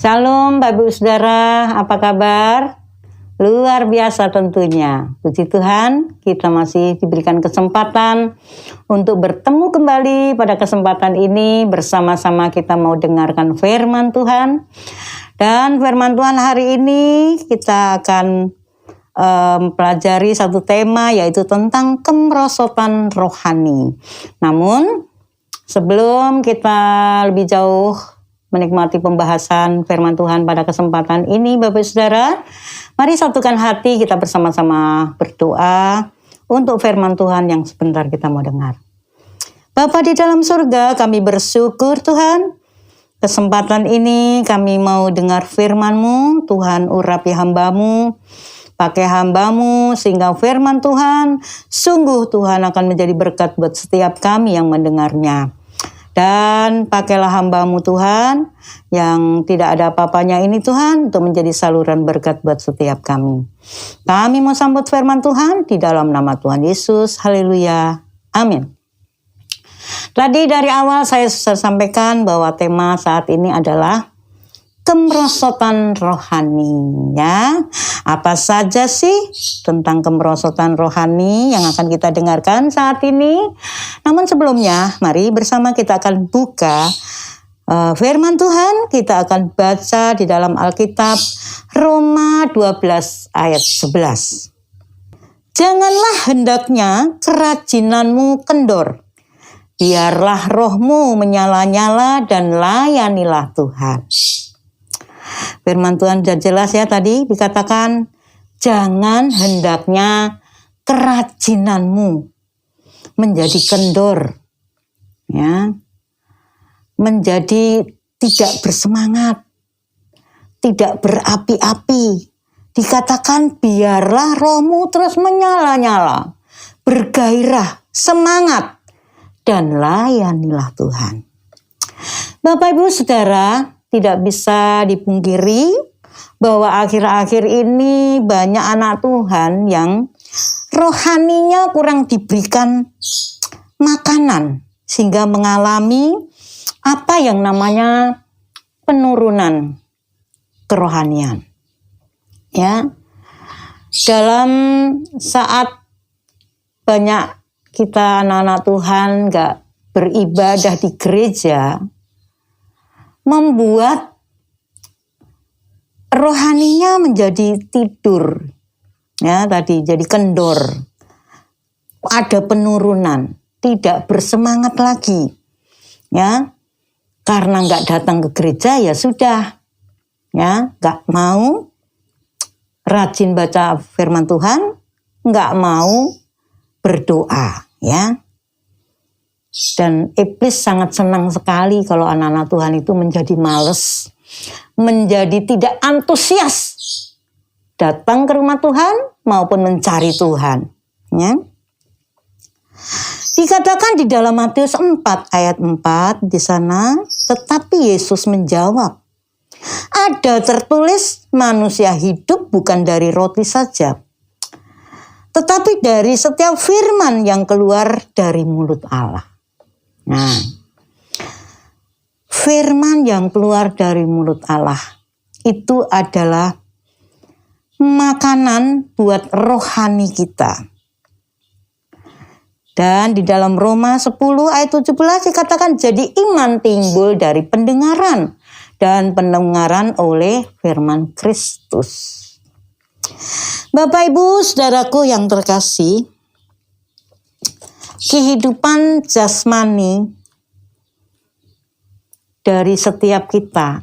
Shalom Bapak Ibu Saudara, apa kabar? Luar biasa tentunya. Puji Tuhan, kita masih diberikan kesempatan untuk bertemu kembali pada kesempatan ini. Bersama-sama kita mau dengarkan firman Tuhan. Dan firman Tuhan hari ini kita akan pelajari satu tema, yaitu tentang kemerosotan rohani. Namun sebelum kita lebih jauh menikmati pembahasan firman Tuhan pada kesempatan ini, Bapak Saudara, mari satukan hati kita bersama-sama berdoa untuk firman Tuhan yang sebentar kita mau dengar. Bapa di dalam surga, kami bersyukur Tuhan, kesempatan ini kami mau dengar firman-Mu. Tuhan, urapi hamba-Mu, pakai hamba-Mu, sehingga firman Tuhan sungguh Tuhan akan menjadi berkat buat setiap kami yang mendengarnya. Dan pakailah hamba-Mu Tuhan yang tidak ada apa-apanya ini Tuhan, untuk menjadi saluran berkat buat setiap kami. Kami mau sambut firman Tuhan di dalam nama Tuhan Yesus. Haleluya. Amin. Tadi dari awal saya sudah sampaikan bahwa tema saat ini adalah kemerosotan rohani, ya. Apa saja sih tentang kemerosotan rohani yang akan kita dengarkan saat ini? Namun sebelumnya, mari bersama kita akan buka firman Tuhan. Kita akan baca di dalam Alkitab Roma 12 ayat 11. Janganlah hendaknya kerajinanmu kendor. Biarlah rohmu menyala-nyala dan layanilah Tuhan. Firman Tuhan sudah jelas ya, tadi dikatakan jangan hendaknya kerajinanmu menjadi kendor, ya, menjadi tidak bersemangat, tidak berapi-api. Dikatakan biarlah rohmu terus menyala-nyala, bergairah, semangat, dan layanilah Tuhan. Bapak Ibu Saudara, tidak bisa dipungkiri bahwa akhir-akhir ini banyak anak Tuhan yang rohaninya kurang diberikan makanan, sehingga mengalami apa yang namanya penurunan kerohanian. Ya, dalam saat banyak kita anak-anak Tuhan gak beribadah di gereja, membuat rohaninya menjadi tidur, ya, tadi jadi kendor, ada penurunan, tidak bersemangat lagi, ya, karena nggak datang ke gereja ya sudah, ya, nggak mau rajin baca firman Tuhan, nggak mau berdoa, ya. Dan iblis sangat senang sekali kalau anak-anak Tuhan itu menjadi males, menjadi tidak antusias datang ke rumah Tuhan maupun mencari Tuhan. Ya. Dikatakan di dalam Matius 4 ayat 4 di sana, tetapi Yesus menjawab, ada tertulis manusia hidup bukan dari roti saja, tetapi dari setiap firman yang keluar dari mulut Allah. Nah, firman yang keluar dari mulut Allah itu adalah makanan buat rohani kita. Dan di dalam Roma 10 ayat 17 dikatakan, jadi iman timbul dari pendengaran, dan pendengaran oleh firman Kristus. Bapak Ibu Saudaraku yang terkasih, kehidupan jasmani dari setiap kita,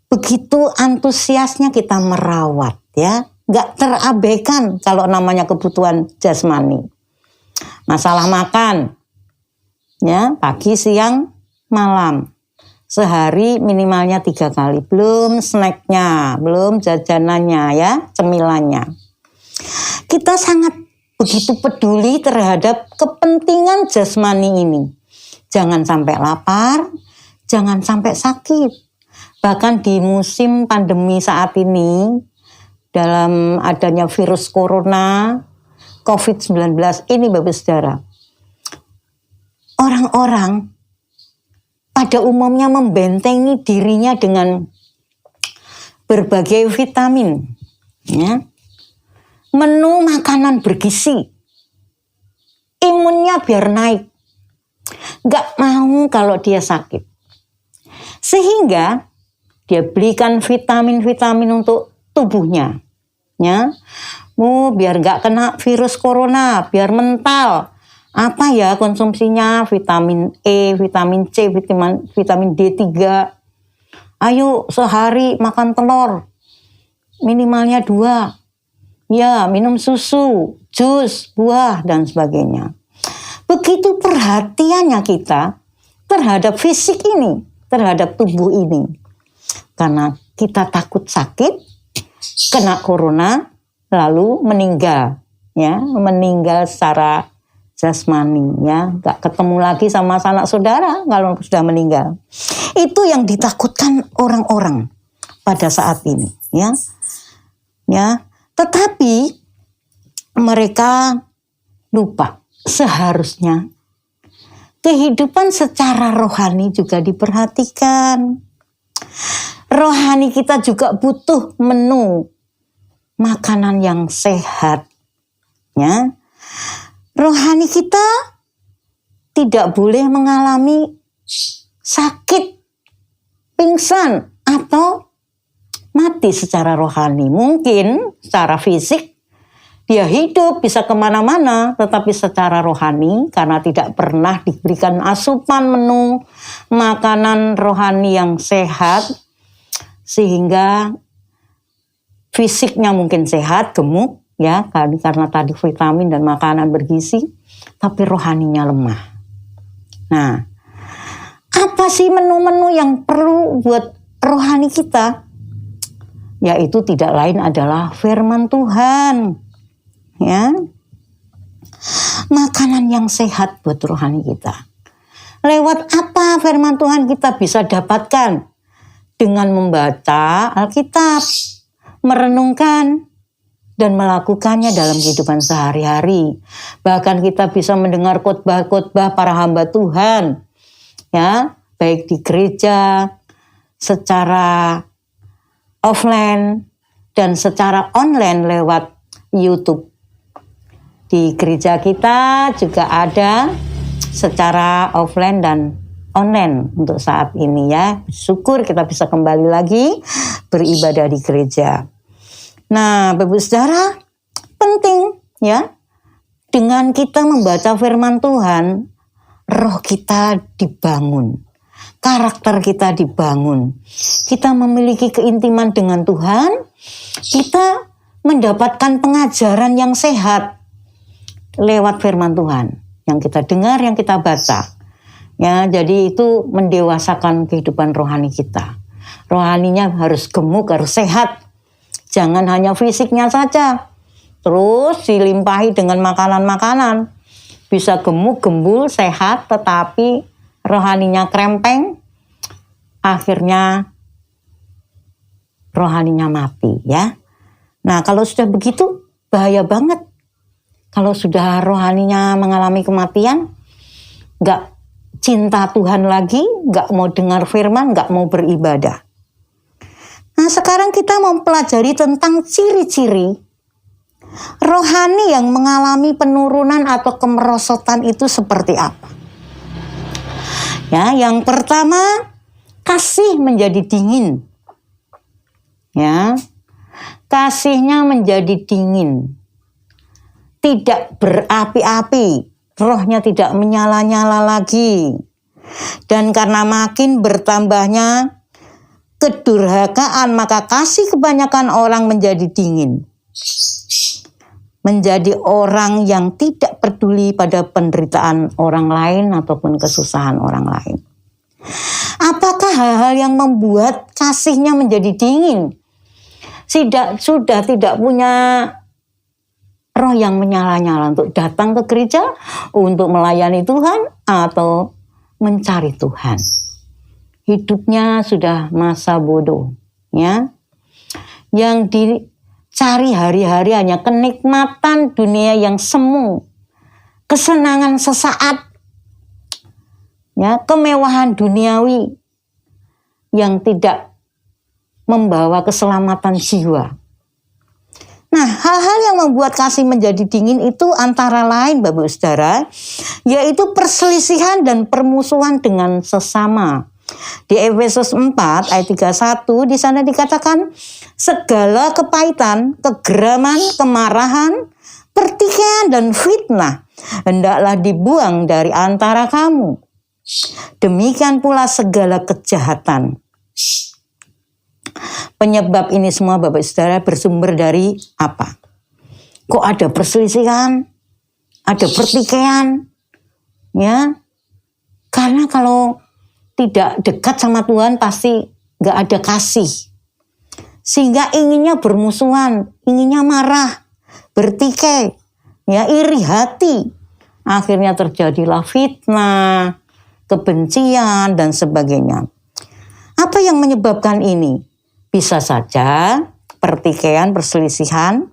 begitu antusiasnya kita merawat, ya, gak terabaikan kalau namanya kebutuhan jasmani. Masalah makan, ya, pagi, siang, malam, sehari minimalnya 3 kali, belum snacknya, belum jajanannya, ya, cemilannya. Kita sangat begitu peduli terhadap kepentingan jasmani ini. Jangan sampai lapar, jangan sampai sakit. Bahkan di musim pandemi saat ini, dalam adanya virus corona, COVID-19 ini Bapak Saudara, orang-orang pada umumnya membentengi dirinya dengan berbagai vitamin, ya. Menu makanan bergizi, imunnya biar naik, gak mau kalau dia sakit. Sehingga dia belikan vitamin-vitamin untuk tubuhnya, ya. Biar gak kena virus corona, biar mental. Apa ya konsumsinya? Vitamin E, vitamin C, vitamin D3. Ayo sehari makan telur, minimalnya 2. Ya, minum susu, jus, buah, dan sebagainya. Begitu perhatiannya kita terhadap fisik ini, terhadap tubuh ini. Karena kita takut sakit, kena corona, lalu meninggal. Ya, meninggal secara jasmani, ya, gak ketemu lagi sama sanak saudara kalau sudah meninggal. Itu yang ditakutkan orang-orang pada saat ini, ya. Ya. Tetapi mereka lupa seharusnya kehidupan secara rohani juga diperhatikan. Rohani kita juga butuh menu makanan yang sehat. Ya. Rohani kita tidak boleh mengalami sakit, pingsan, atau mati secara rohani. Mungkin secara fisik dia hidup bisa kemana-mana, tetapi secara rohani karena tidak pernah diberikan asupan menu makanan rohani yang sehat, sehingga fisiknya mungkin sehat, gemuk, ya, karena tadi vitamin dan makanan bergizi, tapi rohaninya lemah. Nah, apa sih menu-menu yang perlu buat rohani kita? Yaitu tidak lain adalah firman Tuhan, ya. Makanan yang sehat buat rohani kita. Lewat apa firman Tuhan kita bisa dapatkan? Dengan membaca Alkitab, merenungkan, dan melakukannya dalam kehidupan sehari-hari. Bahkan kita bisa mendengar khotbah-khotbah para hamba Tuhan, ya, baik di gereja, secara offline dan secara online lewat YouTube. Di gereja kita juga ada secara offline dan online untuk saat ini, ya. Syukur kita bisa kembali lagi beribadah di gereja. Nah, Bapak Saudara, penting, ya. Dengan kita membaca firman Tuhan, roh kita dibangun. Karakter kita dibangun. Kita memiliki keintiman dengan Tuhan. Kita mendapatkan pengajaran yang sehat lewat firman Tuhan yang kita dengar, yang kita baca. Ya, jadi itu mendewasakan kehidupan rohani kita. Rohaninya harus gemuk, harus sehat. Jangan hanya fisiknya saja. Terus dilimpahi dengan makanan-makanan. Bisa gemuk, gembul, sehat, tetapi rohaninya krempeng, akhirnya rohaninya mati, ya. Nah, kalau sudah begitu bahaya banget. Kalau sudah rohaninya mengalami kematian, gak cinta Tuhan lagi, gak mau dengar firman, gak mau beribadah. Nah, sekarang kita mempelajari tentang ciri-ciri rohani yang mengalami penurunan atau kemerosotan itu seperti apa. Ya, yang pertama, kasih menjadi dingin. Ya. Kasihnya menjadi dingin. Tidak berapi-api, rohnya tidak menyala-nyala lagi. Dan karena makin bertambahnya kedurhakaan, maka kasih kebanyakan orang menjadi dingin. Menjadi orang yang tidak peduli pada penderitaan orang lain ataupun kesusahan orang lain. Apakah hal-hal yang membuat kasihnya menjadi dingin? Sudah tidak punya roh yang menyala-nyala untuk datang ke gereja, untuk melayani Tuhan, atau mencari Tuhan. Hidupnya sudah masa bodoh, ya. Yang dicari hari-hari hanya kenikmatan dunia yang semu, kesenangan sesaat, ya, kemewahan duniawi yang tidak membawa keselamatan jiwa. Nah, hal-hal yang membuat kasih menjadi dingin itu antara lain, Bapak Saudara, yaitu perselisihan dan permusuhan dengan sesama. Di Efesus 4 ayat 31 di sana dikatakan segala kepahitan, kegeraman, kemarahan, pertikaian dan fitnah hendaklah dibuang dari antara kamu. Demikian pula segala kejahatan. Penyebab ini semua Bapak Saudara bersumber dari apa? Kok ada perselisihan? Ada pertikaian? Ya. Karena kalau tidak dekat sama Tuhan pasti gak ada kasih. Sehingga inginnya bermusuhan, inginnya marah, bertikai, ya, iri hati. Akhirnya terjadilah fitnah, kebencian dan sebagainya. Apa yang menyebabkan ini? Bisa saja pertikaian, perselisihan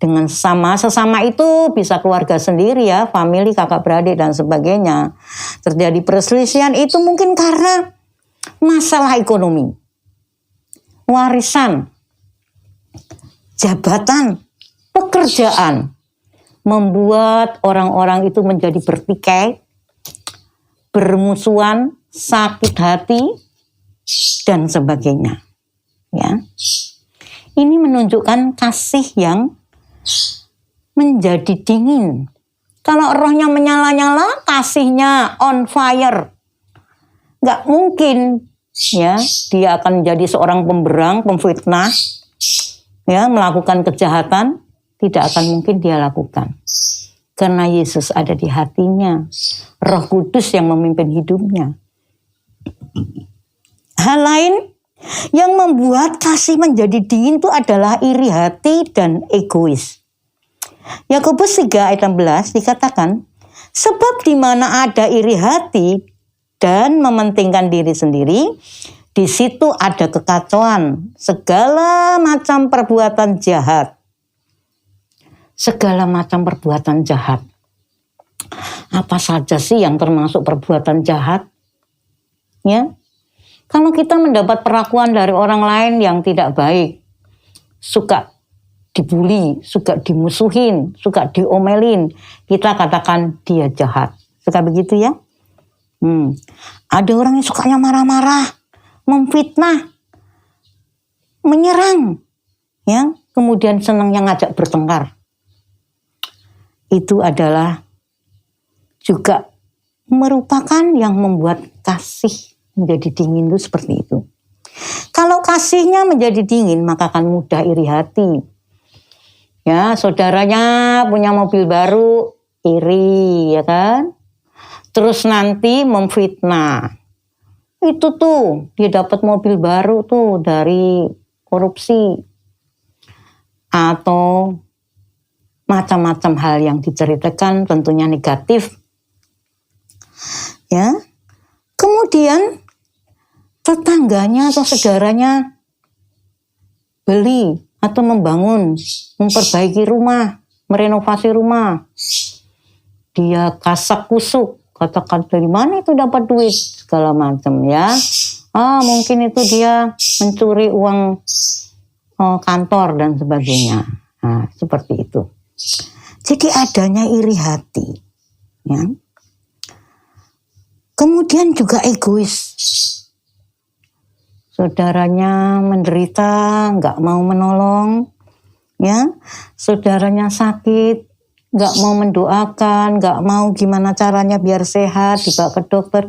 dengan sesama itu bisa keluarga sendiri ya, famili, kakak beradik dan sebagainya. Terjadi perselisihan itu mungkin karena masalah ekonomi, warisan, jabatan, pekerjaan, membuat orang-orang itu menjadi bertikai, bermusuhan, sakit hati dan sebagainya. Ya, ini menunjukkan kasih yang menjadi dingin. Kalau rohnya menyala-nyala, kasihnya on fire. Gak mungkin ya dia akan menjadi seorang pemberang, pemfitnah, ya, melakukan kejahatan. Tidak akan mungkin dia lakukan. Karena Yesus ada di hatinya. Roh Kudus yang memimpin hidupnya. Hal lain yang membuat kasih menjadi dingin itu adalah iri hati dan egois. Yakobus 3 ayat 16 dikatakan, sebab di mana ada iri hati dan mementingkan diri sendiri, di situ ada kekacauan, segala macam perbuatan jahat. Segala macam perbuatan jahat. Apa saja sih yang termasuk perbuatan jahat? Ya. Kalau kita mendapat perlakuan dari orang lain yang tidak baik, suka dibully, suka dimusuhin, suka diomelin, kita katakan dia jahat. Suka begitu ya? Ada orang yang sukanya marah-marah, memfitnah, menyerang, ya, kemudian senang yang ngajak bertengkar. Itu adalah juga merupakan yang membuat kasih menjadi dingin itu seperti itu. Kalau kasihnya menjadi dingin, maka akan mudah iri hati. Ya, saudaranya punya mobil baru, iri, ya kan? Terus nanti memfitnah. Itu tuh, dia dapat mobil baru tuh dari korupsi. Atau macam-macam hal yang diceritakan tentunya negatif. Ya. Kemudian tetangganya atau saudaranya beli atau membangun, memperbaiki rumah, merenovasi rumah. Dia kasak kusuk, katakan dari mana itu dapat duit, segala macam ya. Mungkin itu dia mencuri uang kantor dan sebagainya. Nah, seperti itu. Jadi adanya iri hati. Ya. Kemudian juga egois. Saudaranya menderita, nggak mau menolong, ya. Saudaranya sakit, nggak mau mendoakan, nggak mau gimana caranya biar sehat, dibawa ke dokter,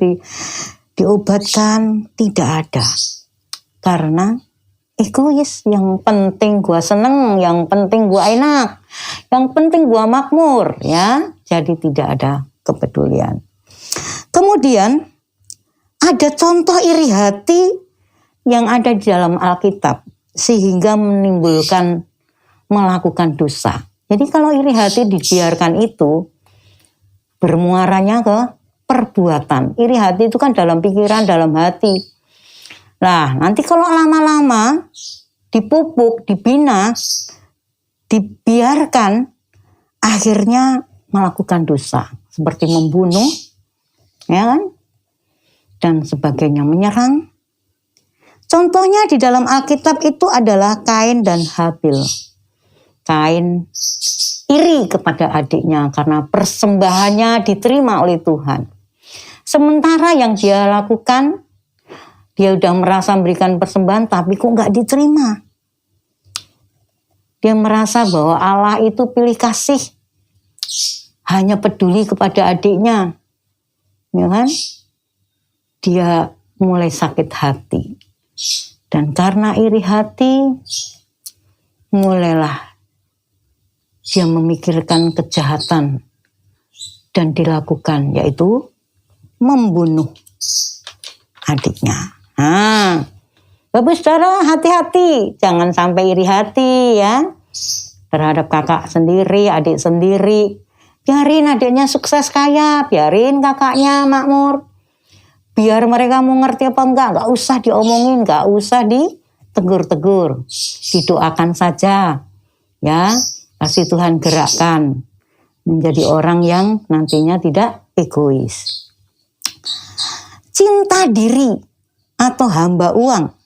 diobatkan, tidak ada. Karena egois, yang penting gua seneng, yang penting gua enak, yang penting gua makmur, ya. Jadi tidak ada kepedulian. Kemudian ada contoh iri hati yang ada di dalam Alkitab sehingga melakukan dosa. Jadi kalau iri hati dibiarkan itu bermuaranya ke perbuatan. Iri hati itu kan dalam pikiran, dalam hati. Nah, nanti kalau lama-lama dipupuk, dibina, dibiarkan, akhirnya melakukan dosa seperti membunuh, ya kan? dan sebagainya, menyerang. Contohnya di dalam Alkitab itu adalah Kain dan Habil. Kain iri kepada adiknya karena persembahannya diterima oleh Tuhan. Sementara yang dia lakukan, dia udah merasa memberikan persembahan tapi kok nggak diterima. Dia merasa bahwa Allah itu pilih kasih, hanya peduli kepada adiknya, ya kan? Dia mulai sakit hati, dan karena iri hati, mulailah dia memikirkan kejahatan dan dilakukan, yaitu membunuh adiknya. Nah, Bapak Saudara, hati-hati, jangan sampai iri hati ya terhadap kakak sendiri, adik sendiri. Biarin adiknya sukses kaya, biarin kakaknya makmur. Biar mereka mau ngerti apa enggak usah diomongin, enggak usah ditegur-tegur. Didoakan saja ya, kasih Tuhan gerakkan menjadi orang yang nantinya tidak egois. Cinta diri atau hamba uang.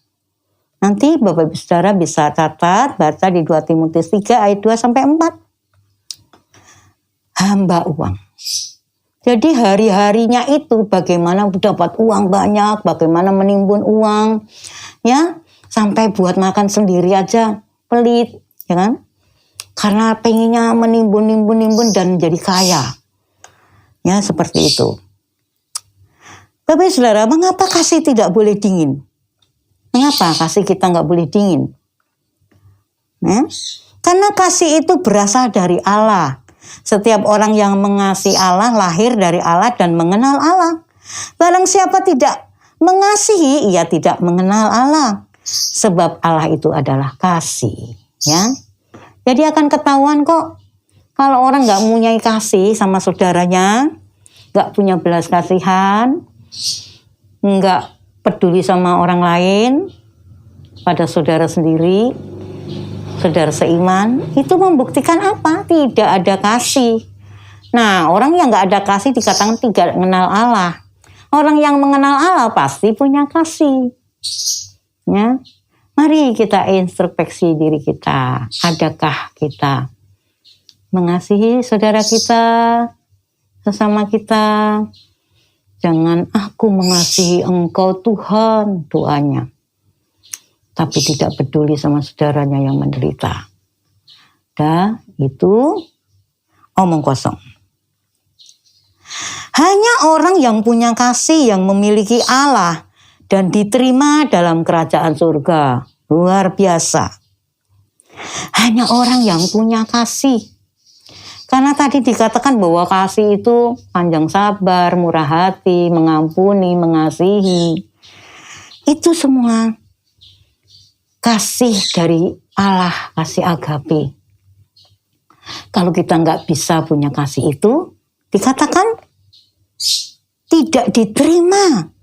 Nanti Bapak Ibu Saudara bisa catat, baca di 2 Timotius 3 ayat 2-4. Hamba uang. Jadi hari-harinya itu bagaimana dapat uang banyak, bagaimana menimbun uang, ya, sampai buat makan sendiri aja pelit, ya kan? Karena pengennya menimbun dan jadi kaya. Ya, seperti itu. Bapak Ibu Saudara, mengapa kasih tidak boleh dingin? Mengapa kasih kita nggak boleh dingin? Karena kasih itu berasal dari Allah. Setiap orang yang mengasihi Allah lahir dari Allah dan mengenal Allah. Barang siapa tidak mengasihi, ia tidak mengenal Allah. Sebab Allah itu adalah kasih. Ya, jadi akan ketahuan kok kalau orang nggak mempunyai kasih sama saudaranya, nggak punya belas kasihan, nggak peduli sama orang lain, pada saudara sendiri, saudara seiman, itu membuktikan apa? Tidak ada kasih. Nah, orang yang nggak ada kasih dikatakan tidak mengenal Allah. Orang yang mengenal Allah pasti punya kasih. Ya, mari kita introspeksi diri kita. Adakah kita mengasihi saudara kita, sesama kita? Jangan aku mengasihi engkau Tuhan, doanya. Tapi tidak peduli sama saudaranya yang menderita. Dah, itu omong kosong. Hanya orang yang punya kasih yang memiliki Allah dan diterima dalam kerajaan surga. Luar biasa. Hanya orang yang punya kasih. Karena tadi dikatakan bahwa kasih itu panjang sabar, murah hati, mengampuni, mengasihi. Itu semua kasih dari Allah, kasih agape. Kalau kita nggak bisa punya kasih itu, dikatakan tidak diterima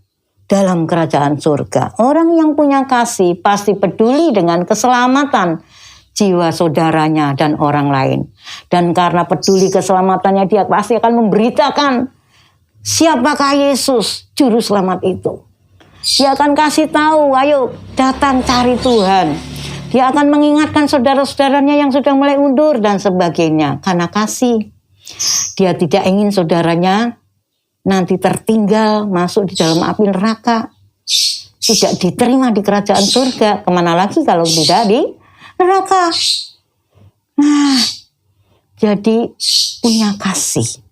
dalam kerajaan surga. Orang yang punya kasih pasti peduli dengan keselamatan jiwa saudaranya dan orang lain. Dan karena peduli keselamatannya, dia pasti akan memberitakan siapakah Yesus, juru selamat itu. Dia akan kasih tahu, ayo datang cari Tuhan. Dia akan mengingatkan saudara-saudaranya yang sudah mulai undur dan sebagainya. Karena kasih. Dia tidak ingin saudaranya nanti tertinggal masuk di dalam api neraka. Tidak diterima di kerajaan surga. Kemana lagi kalau tidak di neraka. Nah, jadi punya kasih.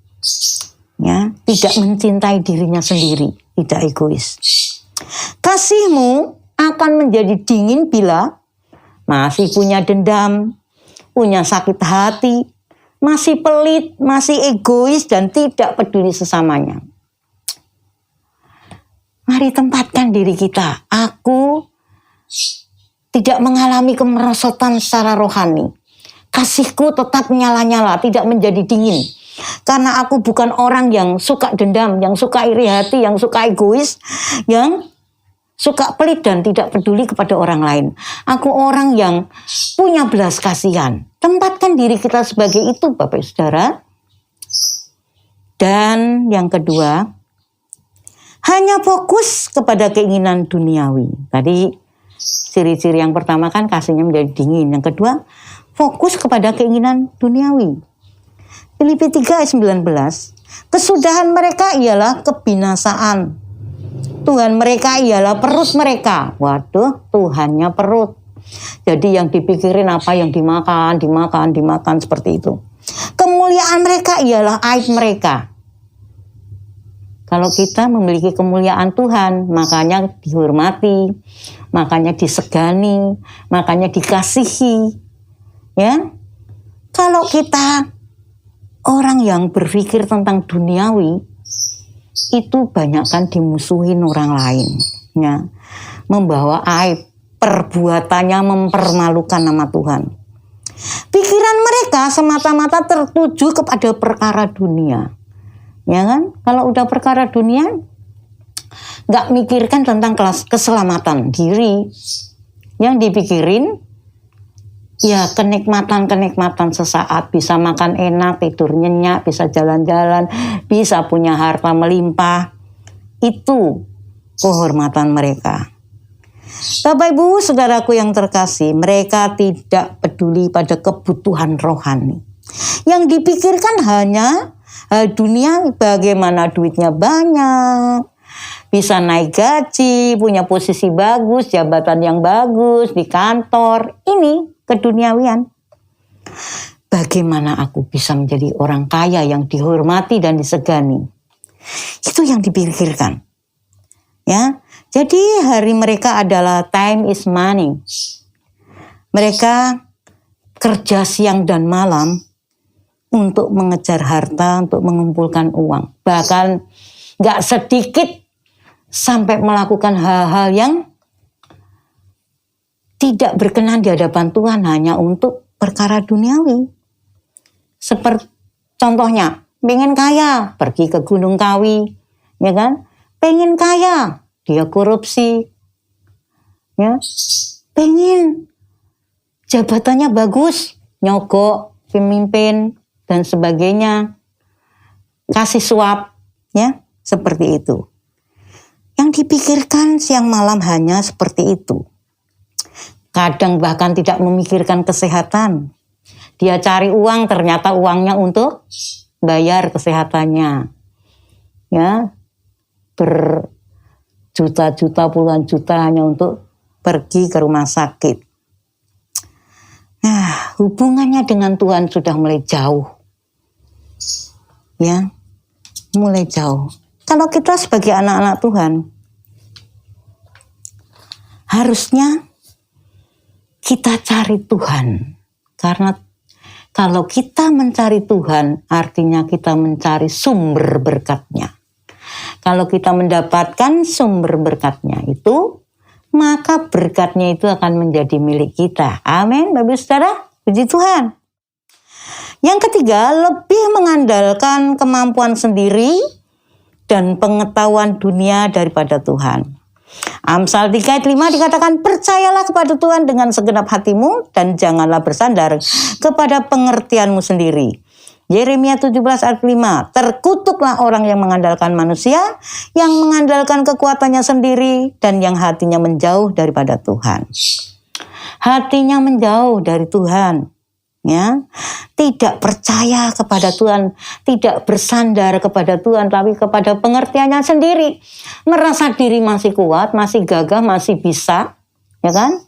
Ya, tidak mencintai dirinya sendiri, tidak egois. Kasihmu akan menjadi dingin bila masih punya dendam, punya sakit hati, masih pelit, masih egois dan tidak peduli sesamanya. Mari tempatkan diri kita. Aku tidak mengalami kemerosotan secara rohani. Kasihku tetap nyala-nyala, tidak menjadi dingin. Karena aku bukan orang yang suka dendam, yang suka iri hati, yang suka egois, yang suka pelit dan tidak peduli kepada orang lain. Aku orang yang punya belas kasihan. Tempatkan diri kita sebagai itu, Bapak Saudara. Dan yang kedua, Hanya fokus kepada keinginan duniawi. Tadi ciri-ciri yang pertama kan kasihnya menjadi dingin. Yang kedua, fokus kepada keinginan duniawi. Filipi 3 ayat 19. Kesudahan mereka ialah kebinasaan. Tuhan mereka ialah perut mereka. Waduh, Tuhannya perut. Jadi yang dipikirin apa yang dimakan seperti itu. Kemuliaan mereka ialah aib mereka. Kalau kita memiliki kemuliaan Tuhan, makanya dihormati, makanya disegani, makanya dikasihi. Ya. Kalau kita orang yang berpikir tentang duniawi, itu banyak kan dimusuhin orang lain. Ya. Membawa aib, perbuatannya mempermalukan nama Tuhan. Pikiran mereka semata-mata tertuju kepada perkara dunia. Ya kan? Kalau udah perkara dunia, nggak mikirkan tentang keselamatan diri. Yang dipikirin, ya kenikmatan sesaat. Bisa makan enak, tidur nyenyak, bisa jalan-jalan, bisa punya harta melimpah. Itu kehormatan mereka. Bapak Ibu saudaraku yang terkasih, mereka tidak peduli pada kebutuhan rohani. Yang dipikirkan hanya dunia, bagaimana duitnya banyak, bisa naik gaji, punya posisi bagus, jabatan yang bagus di kantor. Ini keduniawian. Bagaimana aku bisa menjadi orang kaya yang dihormati dan disegani? Itu yang dipikirkan. Ya, jadi hari mereka adalah time is money. Mereka kerja siang dan malam untuk mengejar harta, untuk mengumpulkan uang. Bahkan gak sedikit sampai melakukan hal-hal yang tidak berkenan di hadapan Tuhan hanya untuk perkara duniawi. Seperti contohnya, pengen kaya, pergi ke Gunung Kawi, ya kan? Pengen kaya, dia korupsi. Ya. Pengen jabatannya bagus, nyogok pemimpin dan sebagainya, kasih suap, ya, seperti itu. Yang dipikirkan siang malam hanya seperti itu. Kadang bahkan tidak memikirkan kesehatan. Dia cari uang, ternyata uangnya untuk bayar kesehatannya. Ya, berjuta-juta, puluhan juta hanya untuk pergi ke rumah sakit. Nah, hubungannya dengan Tuhan sudah mulai jauh. Ya, mulai jauh. Kalau kita sebagai anak-anak Tuhan, harusnya kita cari Tuhan. Karena kalau kita mencari Tuhan, artinya kita mencari sumber berkatnya. Kalau kita mendapatkan sumber berkatnya itu, maka berkatnya itu akan menjadi milik kita. Amin, Bapak Saudara, puji Tuhan. Yang ketiga, lebih mengandalkan kemampuan sendiri dan pengetahuan dunia daripada Tuhan. Amsal 3 ayat 5 dikatakan, percayalah kepada Tuhan dengan segenap hatimu dan janganlah bersandar kepada pengertianmu sendiri. Yeremia 17 ayat 5, terkutuklah orang yang mengandalkan manusia, yang mengandalkan kekuatannya sendiri, dan yang hatinya menjauh daripada Tuhan. Hatinya menjauh dari Tuhan. Ya, tidak percaya kepada Tuhan, tidak bersandar kepada Tuhan, tapi kepada pengertiannya sendiri. Merasa diri masih kuat, masih gagah, masih bisa, ya kan?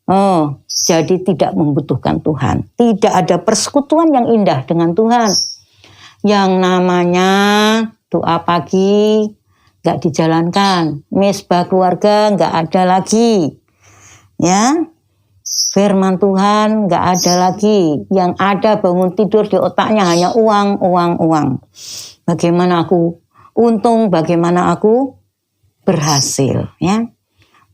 Oh, jadi tidak membutuhkan Tuhan. Tidak ada persekutuan yang indah dengan Tuhan. Yang namanya doa pagi nggak dijalankan, misbah keluarga nggak ada lagi, ya. Firman Tuhan nggak ada lagi. Yang ada bangun tidur di otaknya hanya uang. Bagaimana aku untung, bagaimana aku berhasil, ya.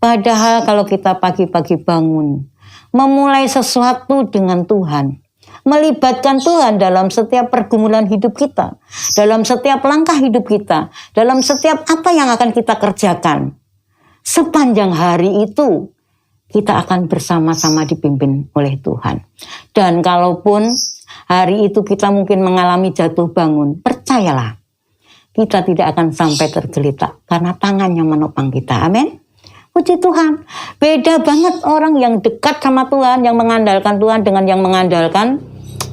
Padahal kalau kita pagi-pagi bangun, memulai sesuatu dengan Tuhan, melibatkan Tuhan dalam setiap pergumulan hidup kita, dalam setiap langkah hidup kita, dalam setiap apa yang akan kita kerjakan. Sepanjang hari itu, kita akan bersama-sama dipimpin oleh Tuhan. Dan kalaupun hari itu kita mungkin mengalami jatuh bangun, percayalah, kita tidak akan sampai tergeletak karena tangannya menopang kita. Amin. Puji Tuhan. Beda banget orang yang dekat sama Tuhan, yang mengandalkan Tuhan dengan yang mengandalkan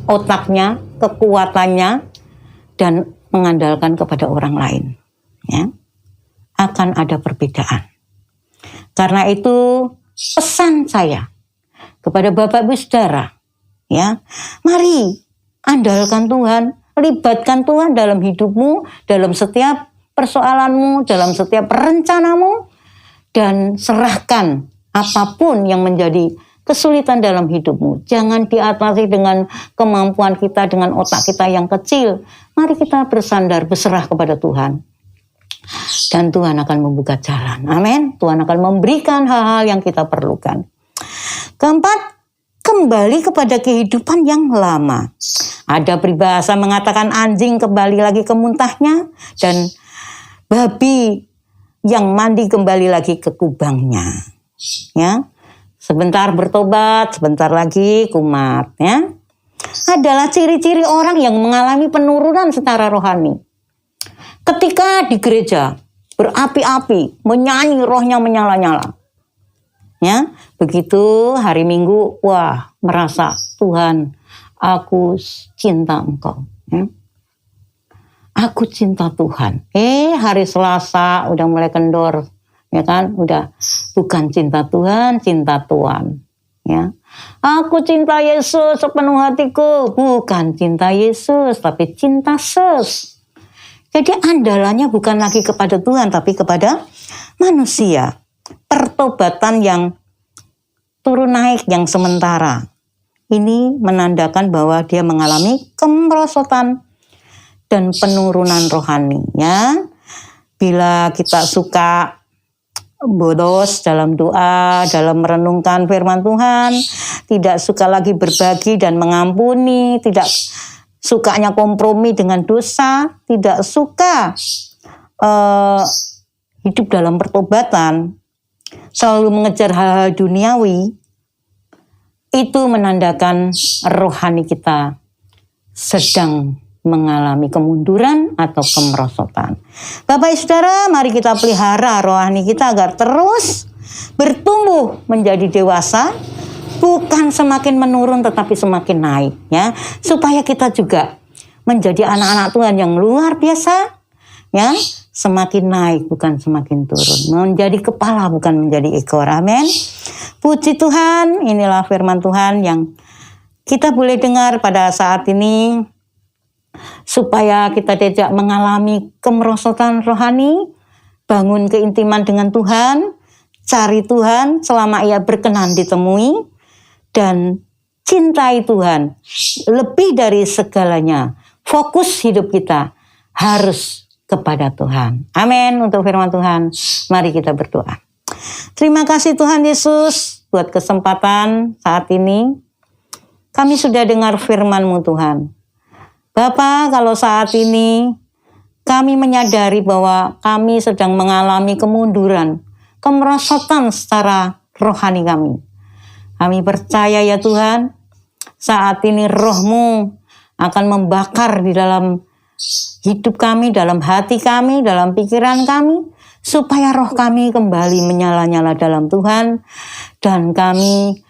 otaknya, kekuatannya, dan mengandalkan kepada orang lain. Ya. Akan ada perbedaan. Karena itu pesan saya kepada Bapak Ibu Saudara, ya, mari andalkan Tuhan, libatkan Tuhan dalam hidupmu, dalam setiap persoalanmu, dalam setiap rencanamu, dan serahkan apapun yang menjadi kesulitan dalam hidupmu. Jangan diatasi dengan kemampuan kita, dengan otak kita yang kecil. Mari kita bersandar, berserah kepada Tuhan. Dan Tuhan akan membuka jalan. Amin. Tuhan akan memberikan hal-hal yang kita perlukan. Keempat, kembali kepada kehidupan yang lama. Ada peribahasa mengatakan anjing kembali lagi ke muntahnya dan babi yang mandi kembali lagi ke kubangnya. Ya. Sebentar bertobat, sebentar lagi kumat, ya. Adalah ciri-ciri orang yang mengalami penurunan secara rohani. Ketika di gereja berapi-api, menyanyi, rohnya menyala-nyala. Ya, begitu hari Minggu, wah, merasa Tuhan, aku cinta Engkau. Ya. Aku cinta Tuhan. Hari Selasa udah mulai kendor, ya kan? Udah bukan cinta Tuhan, cinta Tuhan. Ya, aku cinta Yesus sepenuh hatiku, bukan cinta Yesus, tapi cinta ses. Jadi andalannya bukan lagi kepada Tuhan, tapi kepada manusia. Pertobatan yang turun naik, yang sementara. Ini menandakan bahwa dia mengalami kemerosotan dan penurunan rohani. Ya. Bila kita suka bodos dalam doa, dalam merenungkan firman Tuhan, tidak suka lagi berbagi dan mengampuni, tidak sukanya kompromi dengan dosa, tidak suka hidup dalam pertobatan, selalu mengejar hal-hal duniawi, itu menandakan rohani kita sedang mengalami kemunduran atau kemerosotan. Bapak Ibu Saudara, mari kita pelihara rohani kita agar terus bertumbuh menjadi dewasa, bukan semakin menurun tetapi semakin naik, ya. Supaya kita juga menjadi anak-anak Tuhan yang luar biasa, ya, semakin naik bukan semakin turun, menjadi kepala bukan menjadi ekor. Amin. Puji Tuhan, inilah firman Tuhan yang kita boleh dengar pada saat ini, supaya kita tidak mengalami kemerosotan rohani, bangun keintiman dengan Tuhan, cari Tuhan selama ia berkenan ditemui, dan cintai Tuhan lebih dari segalanya. Fokus hidup kita harus kepada Tuhan. Amin. Untuk firman Tuhan, mari kita berdoa. Terima kasih Tuhan Yesus buat kesempatan saat ini. Kami sudah dengar firman-Mu Tuhan. Bapa, kalau saat ini kami menyadari bahwa kami sedang mengalami kemunduran, kemerosotan secara rohani kami. Kami percaya ya Tuhan, saat ini roh-Mu akan membakar di dalam hidup kami, dalam hati kami, dalam pikiran kami, supaya roh kami kembali menyala-nyala dalam Tuhan, dan kami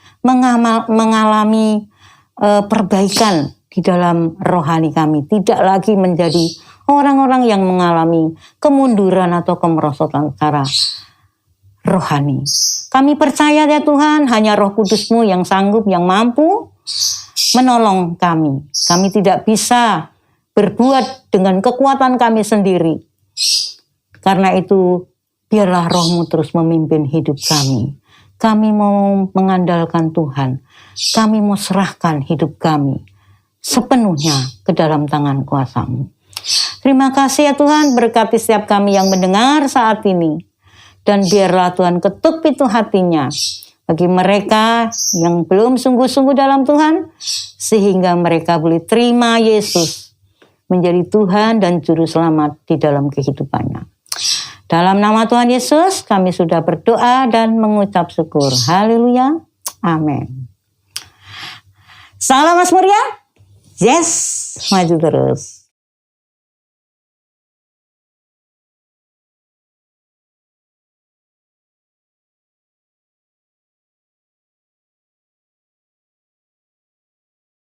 mengalami perbaikan di dalam rohani kami, tidak lagi menjadi orang-orang yang mengalami kemunduran atau kemerosotan secara rohani. Kami percaya ya Tuhan, hanya Roh Kudus-Mu yang sanggup, yang mampu menolong kami. Kami tidak bisa berbuat dengan kekuatan kami sendiri. Karena itu, biarlah Roh-Mu terus memimpin hidup kami. Kami mau mengandalkan Tuhan. Kami mau serahkan hidup kami sepenuhnya ke dalam tangan kuasa-Mu. Terima kasih ya Tuhan, berkati setiap kami yang mendengar saat ini. Dan biarlah Tuhan ketuk pintu hatinya bagi mereka yang belum sungguh-sungguh dalam Tuhan, sehingga mereka boleh terima Yesus menjadi Tuhan dan Juru Selamat di dalam kehidupannya. Dalam nama Tuhan Yesus, kami sudah berdoa dan mengucap syukur. Haleluya. Amin. Salam Mazmur ya. Yes, maju terus.